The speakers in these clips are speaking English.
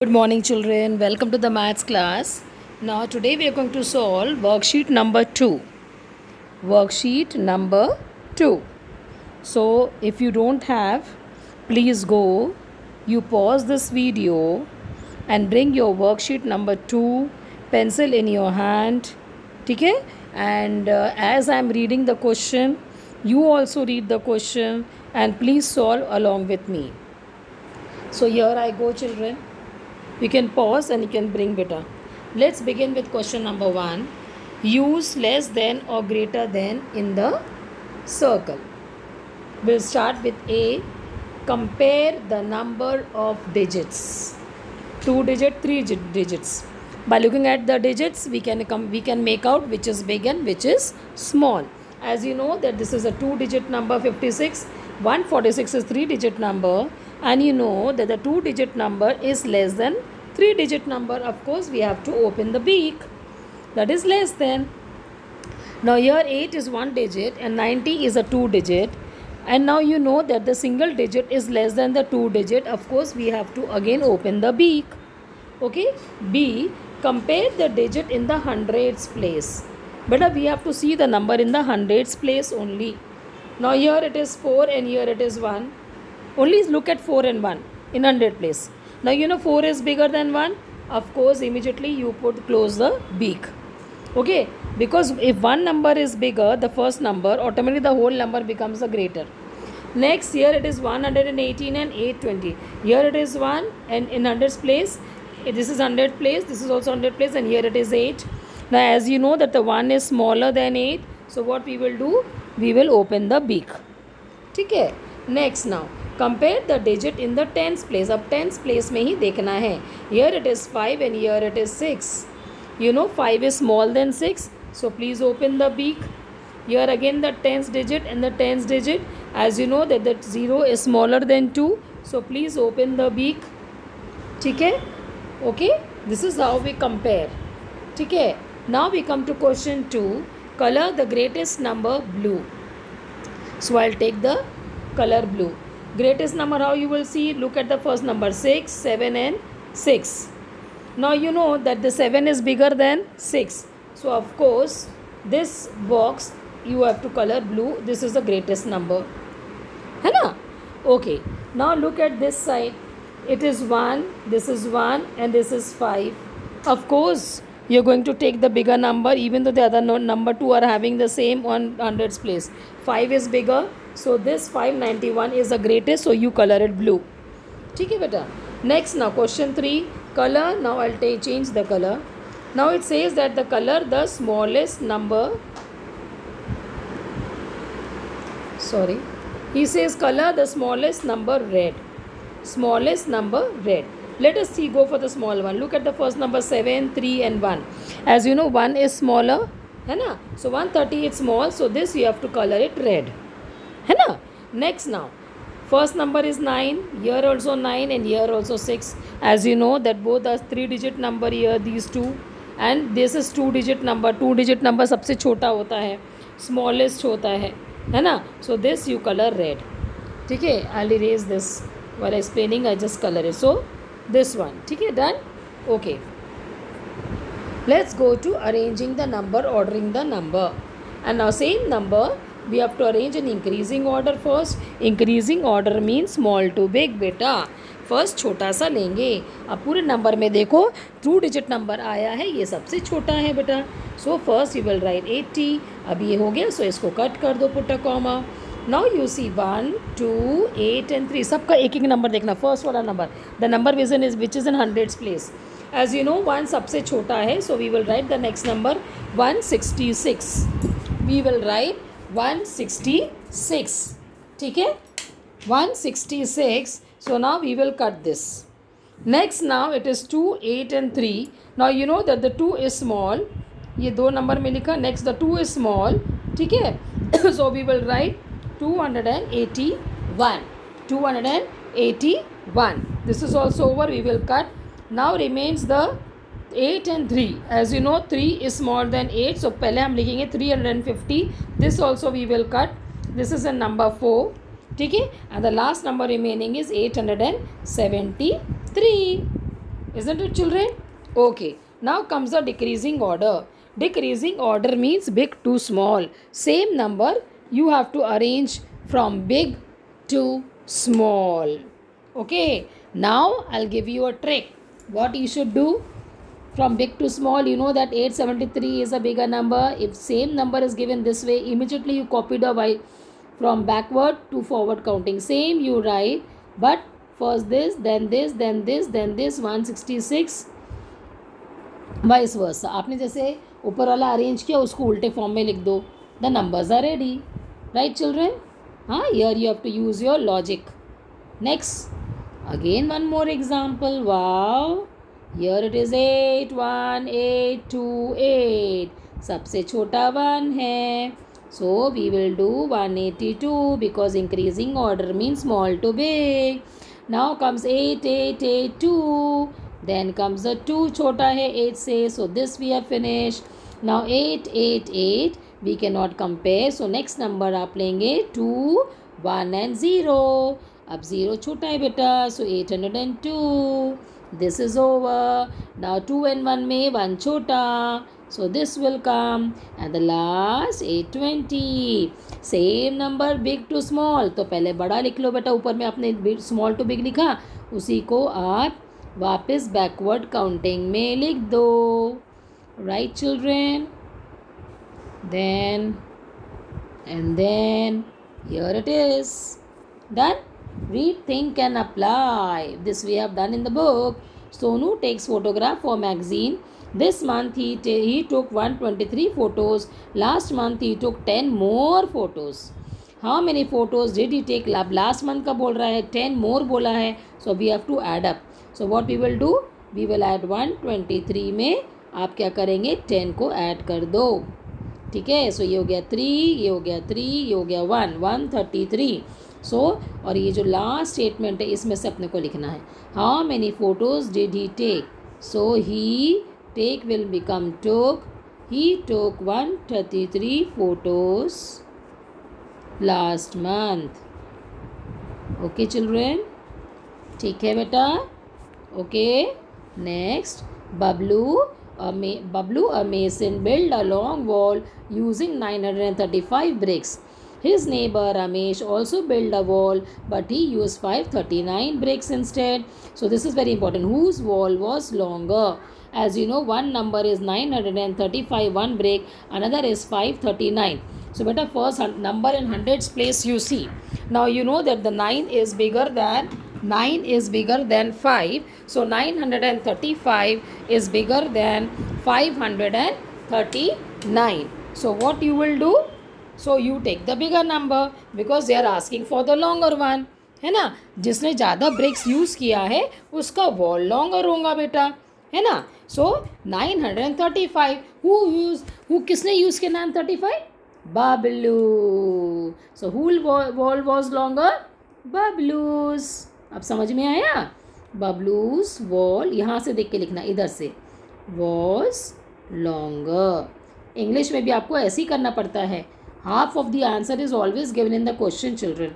Good morning, children. Welcome to the maths class. Now, today we are going to solve worksheet number 2. Worksheet number 2. So, if you don't have, please go, you pause this video and bring your worksheet number 2, pencil in your hand. Okay? And as I am reading the question, you also read the question and please solve along with me. So, here I go, children. You can pause and you can bring beta. Let's begin with question number 1. Use less than or greater than in the circle. We'll start with A. Compare the number of digits. 2 digit, 3 digits. By looking at the digits, we can make out which is big and which is small. As you know that this is a 2 digit number 56. 146 is 3 digit number, and you know that the 2 digit number is less than 3 digit number. Of course, we have to open the beak, that is less than. Now here 8 is 1 digit and 90 is a 2 digit, and now you know that the single digit is less than the 2 digit. Of course, we have to again open the beak. Okay. B. Compare the digit in the hundreds place. But we have to see the number in the hundreds place only. Now here it is 4 and here it is 1. Only look at 4 and 1 in 100 place. Now you know 4 is bigger than 1. Of course, immediately you close the beak. Okay. Because if one number is bigger, the first number, automatically the whole number becomes the greater. Next, here it is 118 and 820. Here it is 1 and in 100's place, this is 100 place, this is also 100 place, and here it is 8. Now as you know that the 1 is smaller than 8. So what we will do? We will open the beak. Okay. Next now, compare the digit in the tens place. अब tens place में ही देखना है. Here it is 5 and here it is 6. You know 5 is small than 6. So please open the beak. Here again the tens digit and the tens digit. As you know that the 0 is smaller than 2. So please open the beak. ठीक है? Okay. This is how we compare. ठीक है? Now we come to question 2. Color the greatest number blue. So I'll take the color blue. Greatest number, how you will see? Look at the first number 6, 7 and 6. Now you know that the 7 is bigger than 6. So of course this box you have to color blue. This is the greatest number. है ना? Okay. Now look at this side. It is 1, this is 1 and this is 5. Of course you're going to take the bigger number, even though the other number 2 are having the same on hundreds place. 5 is bigger, so this 591 is the greatest, so you color it blue. ठीक है बेटा? Next now question 3. Color. Now I'll change the color. Now it says that the color the smallest number. Sorry. He says color the smallest number red. Smallest number red. Let us see, go for the small one. Look at the first number 7, 3 and 1. As you know 1 is smaller. है ना? So 130 is small. So this you have to color it red. है ना? Next now. First number is 9. Here also 9 and here also 6. As you know that both are 3 digit number here, these two. And this is 2 digit number. 2 digit number सबसे छोटा होता है. Smallest होता है ना? So this you color red. ठीक है? I'll erase this. While explaining I just color it. So this one. ठीक है? Done? Okay. Let's go to arranging the number, ordering the number. And now same number we have to arrange in increasing order first. Increasing order means small to big बेटा. First छोटा सा लेंगे. अब पूरे number में देखो 2 digit number आया है, ये सबसे छोटा है बेटा. So first you will write 80. अब ये हो गया, सो इसको कट कर दो, put a comma. Now you see 1, 2, 8 and 3. सबका एक एक नंबर देखना. फर्स्ट वाला number, the number which is in hundreds place. As you know 1 सबसे छोटा है, so we will write the next number 166. We will write 166. ठीक है? 166. So now we will cut this. Next now it is 2, 8 and 3. Now you know that the 2 is small. ये दो number में लिखा. Next the 2 is small. ठीक है? So we will write 281. 281. This is also over. We will cut. Now remains the 8 and 3. As you know 3 is smaller than 8. So पहले हम लिखेंगे 350. This also we will cut. This is a number 4. ठीक है? And the last number remaining is 873. Isn't it, children? Okay. Now comes the decreasing order. Decreasing order means big to small. Same number you have to arrange from big to small. Okay. Now I'll give you a trick. What you should do from big to small, you know that 873 is a bigger number. If same number is given this way, immediately you copy the y from backward to forward counting. Same you write, but first this, then this, then this, then this, 166 vice versa. आपने जैसे ऊपर वाला arrange किया उसको उल्टे form में लिख दो. The numbers are ready. Right children? हाँ, here you have to use your logic. Next, again one more example. Wow, here it is 8 1 8 2 8. सबसे छोटा 1 है. So we will do 182 because increasing order means small to big. Now comes 8 8 8 2. Then comes the 2 छोटा है 8 से. So this we have finished. Now 8 8 8 we cannot compare. So next number आप लेंगे 2 1 and 0. अब 0 छोटा है बेटा. So 802. This is over. Now 2 and 1 में 1 छोटा. So this will come. And the last 820. Same number big to small. तो पहले बड़ा लिख लो बेटा. ऊपर में आपने small to big लिखा. उसी को आप वापस बैकवर्ड काउंटिंग में लिख दो. Right children? Then and then here it is done. Read, think and apply. This we have done in the book. Sonu takes photograph for magazine. This month he took 123 photos. Last month he took 10 more photos. How many photos did he take? Last month का बोल रहा है, 10 more बोला है. So we have to add up. So what we will do? We will add 123 में आप क्या करेंगे? 10 को ऐड कर दो. ठीक है. सो ये हो गया 3, ये हो गया 3, ये हो गया 1, 133. सो और ये जो लास्ट स्टेटमेंट है इसमें से अपने को लिखना है. How many photos did he take? So he take will become took. He took 133 photos last month. Okay children? ठीक है बेटा. Okay. Next, Bablu, a mason, built a long wall using 935 bricks. His neighbor Ramesh also built a wall, but he used 539 bricks instead. So this is very important. Whose wall was longer? As you know, one number is 935, one brick, another is 539. So beta, first number in hundreds place you see. Now you know that the 9 is bigger than 5. So 935 is bigger than 539. So what you will do? So you take the bigger number because they are asking for the longer one. है ना? जिसने ज़्यादा breaks use किया है उसका wall longer होगा बेटा. है ना? सो 935. हु किसने यूज़ किया 935? बबलू. सो whose wall was longer? बबलूज. अब समझ में आया? बबलूज वॉल, यहाँ से देख के लिखना, इधर से, वॉज लॉन्गर. इंग्लिश में भी आपको ऐसे ही करना पड़ता है. Half of the answer is always given in the question children.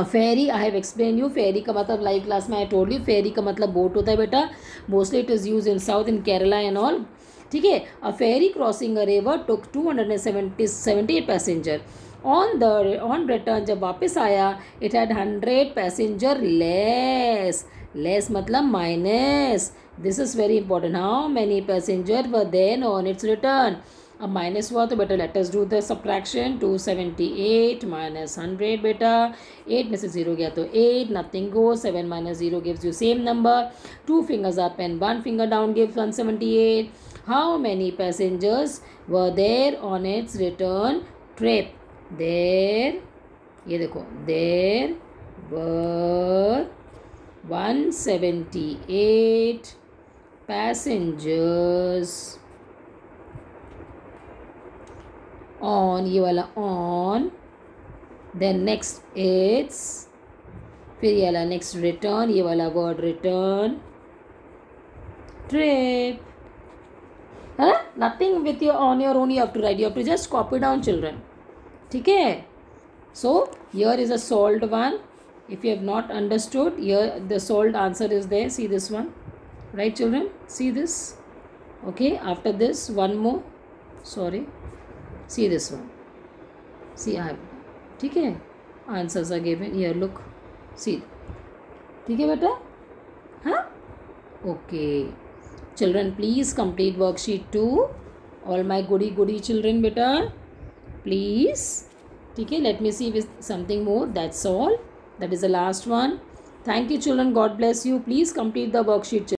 Ferry, I have explain you. Ferry का मतलब लाइव क्लास में आई टोल्ड यू. फेरी का मतलब बोट होता है बेटा. Mostly it is use in south, in Kerala and all. ठीक है. A ferry crossing a river took 278 passenger. On return जब वापस आया it had 100 passenger less. Less मतलब minus. This is very important. How many passenger were then on its return? अब minus हुआ तो बेटा let us do the subtraction. 278 minus 100 बेटा. 8 में से 0 गया तो 8, nothing go. 7 minus 0 gives you same number. 2 fingers up and 1 finger down gives 178. How many passengers were there on its return trip? There, ये देखो, देर वर 178 पैसेंजर्स ऑन, ये वाला on. Then next it's, फिर ये वाला नेक्स्ट रिटर्न, ये वाला word return trip. है nothing with your on your own you have to write. You have to just copy down children. ठीक है. So here is a solved one. If you have not understood, here the solved answer is there. See this one. right children? See this. Okay, after this one more, sorry, see this one. See, I have, ठीक है, answers are given here, look, see, ठीक है बेटा, हाँ, okay, children please complete worksheet 2, all my goody children बेटा, please, ठीक है, let me see with something more, that's all, that is the last one. Thank you children, God bless you, please complete the worksheet.